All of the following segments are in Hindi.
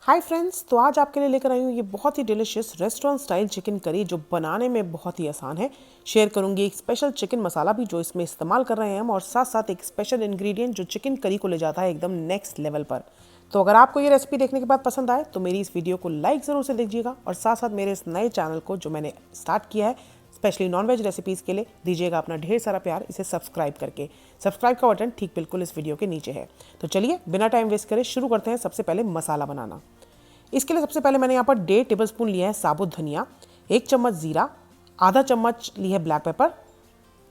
हाय फ्रेंड्स, तो आज आपके लिए लेकर आई हूँ ये बहुत ही delicious restaurant style chicken curry जो बनाने में बहुत ही आसान है। शेयर करूँगी एक स्पेशल चिकन मसाला भी जो इसमें इस्तेमाल कर रहे हैं हम, और साथ साथ एक स्पेशल इंग्रेडिएंट जो चिकन करी को ले जाता है एकदम नेक्स्ट लेवल पर। तो अगर आपको ये रेसिपी देखने के बाद पसंद आए तो मेरी इस वीडियो को लाइक ज़रूर से दीजिएगा, और साथ साथ मेरे इस नए चैनल को जो मैंने स्टार्ट किया है स्पेशली नॉनवेज रेसिपीज़ के लिए दीजिएगा अपना ढेर सारा प्यार इसे सब्सक्राइब करके। सब्सक्राइब का बटन ठीक बिल्कुल इस वीडियो के नीचे है। तो चलिए बिना टाइम वेस्ट करे शुरू करते हैं सबसे पहले मसाला बनाना। इसके लिए सबसे पहले मैंने यहाँ पर 1.5 टेबलस्पून लिया है साबुत धनिया, 1 चम्मच ज़ीरा, आधा चम्मच ली है ब्लैक पेपर,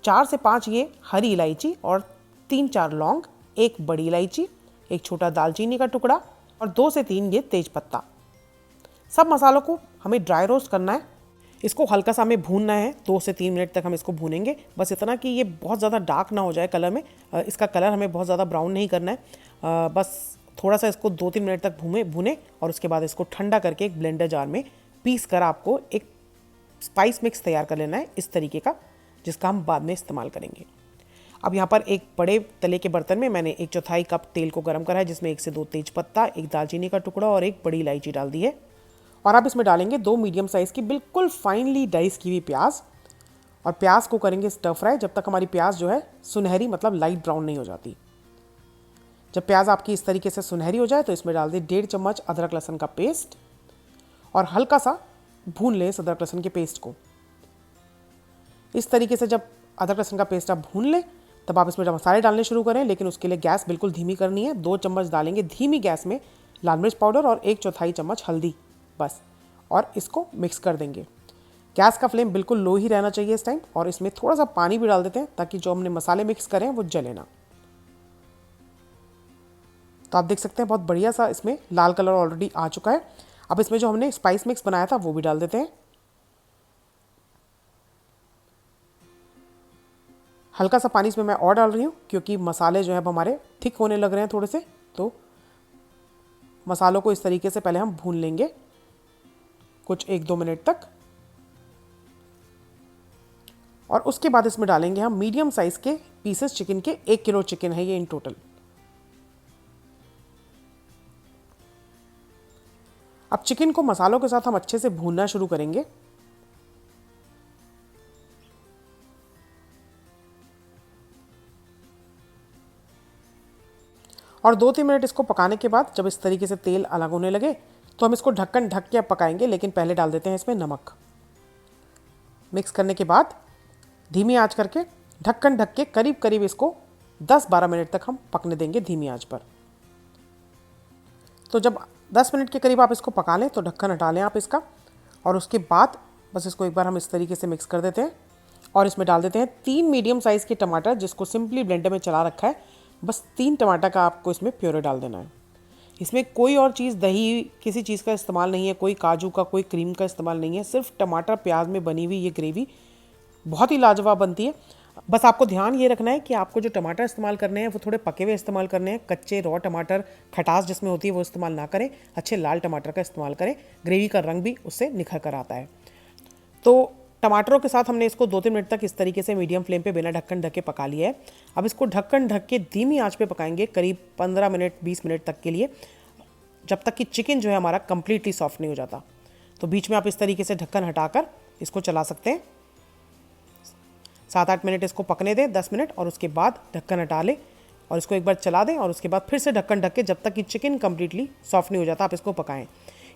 4 से 5 ये हरी इलायची और 3-4 लौंग, 1 बड़ी इलायची, 1 छोटा दालचीनी का टुकड़ा और 2 से 3 ये तेज पत्ता। सब मसालों को हमें ड्राई रोस्ट करना है। इसको हल्का सा हमें भूनना है, 2 से 3 मिनट तक हम इसको भूनेंगे। बस इतना कि ये बहुत ज़्यादा डार्क ना हो जाए कलर में। इसका कलर हमें बहुत ज़्यादा ब्राउन नहीं करना है। बस थोड़ा सा इसको 2-3 मिनट तक भूने और उसके बाद इसको ठंडा करके एक ब्लेंडर जार में पीस कर आपको एक स्पाइस मिक्स तैयार कर लेना है इस तरीके का, जिसका हम बाद में इस्तेमाल करेंगे। अब यहाँ पर एक बड़े तले के बर्तन में मैंने 1/4 कप तेल को गर्म करा है, जिसमें 1 से 2 तेज पत्ता, 1 दालचीनी का टुकड़ा और 1 बड़ी इलायची डाल दी है। और अब इसमें डालेंगे 2 मीडियम साइज़ की बिल्कुल फाइनली डाइस की हुई प्याज, और प्याज को करेंगे स्टर फ्राई जब तक हमारी प्याज जो है सुनहरी मतलब लाइट ब्राउन नहीं हो जाती। जब प्याज आपकी इस तरीके से सुनहरी हो जाए तो इसमें डाल दें 1.5 चम्मच अदरक लहसुन का पेस्ट, और हल्का सा भून लें इस अदरक लहसुन के पेस्ट को। इस तरीके से जब अदरक लहसुन का पेस्ट आप भून लें तब आप इसमें मसाले डालने शुरू करें, लेकिन उसके लिए गैस बिल्कुल धीमी करनी है। 2 चम्मच डालेंगे धीमी गैस में लाल मिर्च पाउडर और 1/4 चम्मच हल्दी, बस, और इसको मिक्स कर देंगे। गैस का फ्लेम बिल्कुल लो ही रहना चाहिए इस टाइम, और इसमें थोड़ा सा पानी भी डाल देते हैं ताकि जो हमने मसाले मिक्स करें वो जले ना। तो आप देख सकते हैं बहुत बढ़िया सा इसमें लाल कलर ऑलरेडी आ चुका है। अब इसमें जो हमने स्पाइस मिक्स बनाया था वो भी डाल देते हैं। हल्का सा पानी इसमें मैं और डाल रही हूँ क्योंकि मसाले जो है अब हमारे थिक होने लग रहे हैं थोड़े से, तो मसालों को इस तरीके से पहले हम भून लेंगे कुछ 1-2 मिनट तक, और उसके बाद इसमें डालेंगे हम मीडियम साइज़ के पीसेस चिकन के। 1 किलो चिकन है ये इन टोटल। अब चिकन को मसालों के साथ हम अच्छे से भूनना शुरू करेंगे। और 2-3 मिनट इसको पकाने के बाद जब इस तरीके से तेल अलग होने लगे तो हम इसको ढक्कन ढक के अब पकाएंगे, लेकिन पहले डाल देते हैं इसमें नमक। मिक्स करने के बाद धीमी आंच करके ढक्कन ढक के करीब करीब इसको 10-12 मिनट तक हम पकने देंगे धीमी आंच पर। तो जब 10 मिनट के करीब आप इसको पका लें तो ढक्कन हटा लें आप इसका, और उसके बाद बस इसको एक बार हम इस तरीके से मिक्स कर देते हैं, और इसमें डाल देते हैं 3 मीडियम साइज़ के टमाटर जिसको सिंपली ब्लेंडर में चला रखा है। बस 3 टमाटर का आपको इसमें प्योरे डाल देना है। इसमें कोई और चीज़, दही, किसी चीज़ का इस्तेमाल नहीं है, कोई काजू का, कोई क्रीम का इस्तेमाल नहीं है। सिर्फ टमाटर प्याज में बनी हुई ये ग्रेवी बहुत ही लाजवाब बनती है। बस आपको ध्यान ये रखना है कि आपको जो टमाटर इस्तेमाल करने हैं वो थोड़े पके हुए इस्तेमाल करने हैं। कच्चे रॉ टमाटर, खटास जिसमें होती है वो इस्तेमाल ना करें। अच्छे लाल टमाटर का इस्तेमाल करें, ग्रेवी का रंग भी उससे निखर कर आता है। तो टमाटरों के साथ हमने इसको 2-3 मिनट तक इस तरीके से मीडियम फ्लेम पे बिना ढक्कन ढक के पका लिया है। अब इसको ढक्कन ढक के धीमी आंच पे पकाएंगे करीब 15 मिनट 20 मिनट तक के लिए, जब तक कि चिकन जो है हमारा कम्प्लीटली सॉफ्ट नहीं हो जाता। तो बीच में आप इस तरीके से ढक्कन हटाकर इसको चला सकते हैं। 7-8 मिनट इसको पकने दें, 10 मिनट, और उसके बाद ढक्कन हटा लें और इसको एक बार चला दें, और उसके बाद फिर से ढक्कन ढक के जब तक कि चिकन कम्प्लीटली सॉफ्ट नहीं हो जाता आप इसको पकाएं।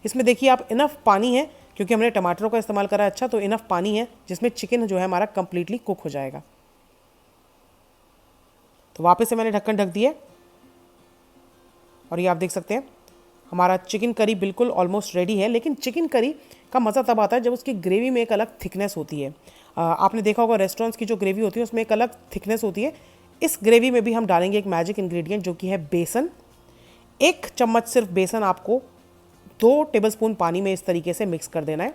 इसमें देखिए आप इनफ पानी है, क्योंकि हमने टमाटरों का इस्तेमाल करा है अच्छा, तो इनफ पानी है जिसमें चिकन जो है हमारा कम्प्लीटली कुक हो जाएगा। तो वापस से मैंने ढक्कन ढक दिया, और ये आप देख सकते हैं हमारा चिकन करी बिल्कुल ऑलमोस्ट रेडी है। लेकिन चिकन करी का मज़ा तब आता है जब उसकी ग्रेवी में एक अलग थिकनेस होती है। आपने देखा होगा रेस्टोरेंट्स की जो ग्रेवी होती है उसमें एक अलग थिकनेस होती है। इस ग्रेवी में भी हम डालेंगे एक मैजिक इंग्रेडिएंट जो कि है बेसन। 1 चम्मच सिर्फ बेसन आपको 2 टेबलस्पून पानी में इस तरीके से मिक्स कर देना है।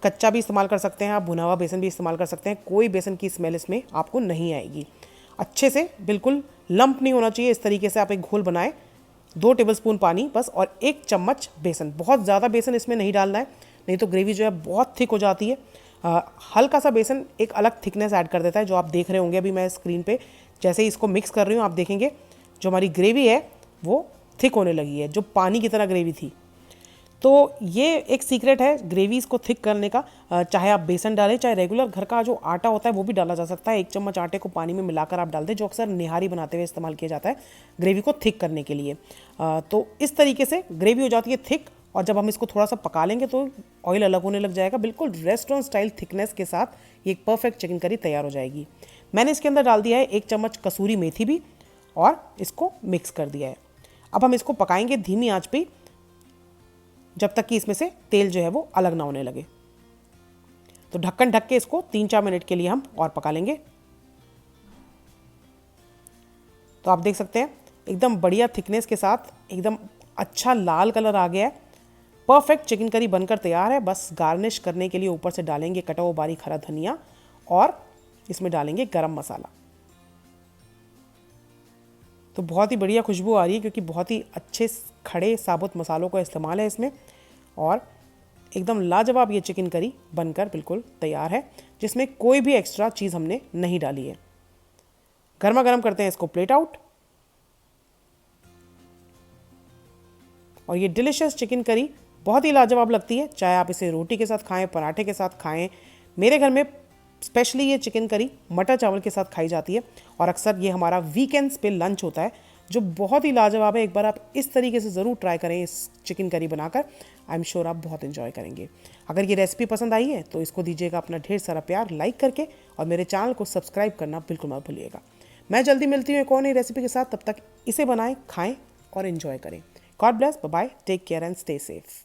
कच्चा भी इस्तेमाल कर सकते हैं आप, भुना हुआ बेसन भी इस्तेमाल कर सकते हैं, कोई बेसन की स्मेल इसमें आपको नहीं आएगी। अच्छे से बिल्कुल लंप नहीं होना चाहिए, इस तरीके से आप एक घोल बनाएं। 2 टेबलस्पून पानी बस, और 1 चम्मच बेसन। बहुत ज़्यादा बेसन इसमें नहीं डालना है, नहीं तो ग्रेवी जो है बहुत थिक हो जाती है। हल्का सा बेसन एक अलग थिकनेस ऐड कर देता है, जो आप देख रहे होंगे अभी मैं स्क्रीन पे। जैसे ही इसको मिक्स कर रही हूँ आप देखेंगे जो हमारी ग्रेवी है वो थिक होने लगी है, जो पानी की तरह ग्रेवी थी। तो ये एक सीक्रेट है ग्रेवी इसको थिक करने का। चाहे आप बेसन डालें, चाहे रेगुलर घर का जो आटा होता है वो भी डाला जा सकता है। 1 चम्मच आटे को पानी में मिलाकर आप डाल दें, जो अक्सर निहारी बनाते हुए इस्तेमाल किया जाता है ग्रेवी को थिक करने के लिए। तो इस तरीके से ग्रेवी हो जाती है थिक, और जब हम इसको थोड़ा सा पका लेंगे तो ऑयल अलग होने लग जाएगा। बिल्कुल रेस्टोरेंट स्टाइल थिकनेस के साथ ये एक परफेक्ट चिकन करी तैयार हो जाएगी। मैंने इसके अंदर डाल दिया है 1 चम्मच कसूरी मेथी भी, और इसको मिक्स कर दिया है। अब हम इसको पकाएंगे धीमी आंच पे, जब तक कि इसमें से तेल जो है वो अलग ना होने लगे। तो ढक्कन ढक के इसको 3-4 मिनट के लिए हम और पका लेंगे। तो आप देख सकते हैं एकदम बढ़िया थिकनेस के साथ एकदम अच्छा लाल कलर आ गया है। परफेक्ट चिकन करी बनकर तैयार है। बस गार्निश करने के लिए ऊपर से डालेंगे कटा हुआ बारीक हरा धनिया, और इसमें डालेंगे गरम मसाला। तो बहुत ही बढ़िया खुशबू आ रही है, क्योंकि बहुत ही अच्छे खड़े साबुत मसालों का इस्तेमाल है इसमें, और एकदम लाजवाब ये चिकन करी बनकर बिल्कुल तैयार है, जिसमें कोई भी एक्स्ट्रा चीज़ हमने नहीं डाली है। गर्मा गर्म करते हैं इसको प्लेट आउट। और ये डिलिशियस चिकन करी बहुत ही लाजवाब लगती है, चाहे आप इसे रोटी के साथ खाएं, पराठे के साथ खाएं। मेरे घर में स्पेशली ये चिकन करी मटर चावल के साथ खाई जाती है, और अक्सर ये हमारा वीकेंड्स पे लंच होता है, जो बहुत ही लाजवाब है। एक बार आप इस तरीके से ज़रूर ट्राई करें इस चिकन करी बनाकर, आई एम श्योर आप बहुत एंजॉय करेंगे। अगर ये रेसिपी पसंद आई है तो इसको दीजिएगा अपना ढेर सारा प्यार लाइक करके, और मेरे चैनल को सब्सक्राइब करना बिल्कुल मत भूलिएगा। मैं जल्दी मिलती हूँ एक और नई रेसिपी के साथ, तब तक इसे बनाएं, खाएँ और एंजॉय करें। God bless, bye bye, take care and stay safe.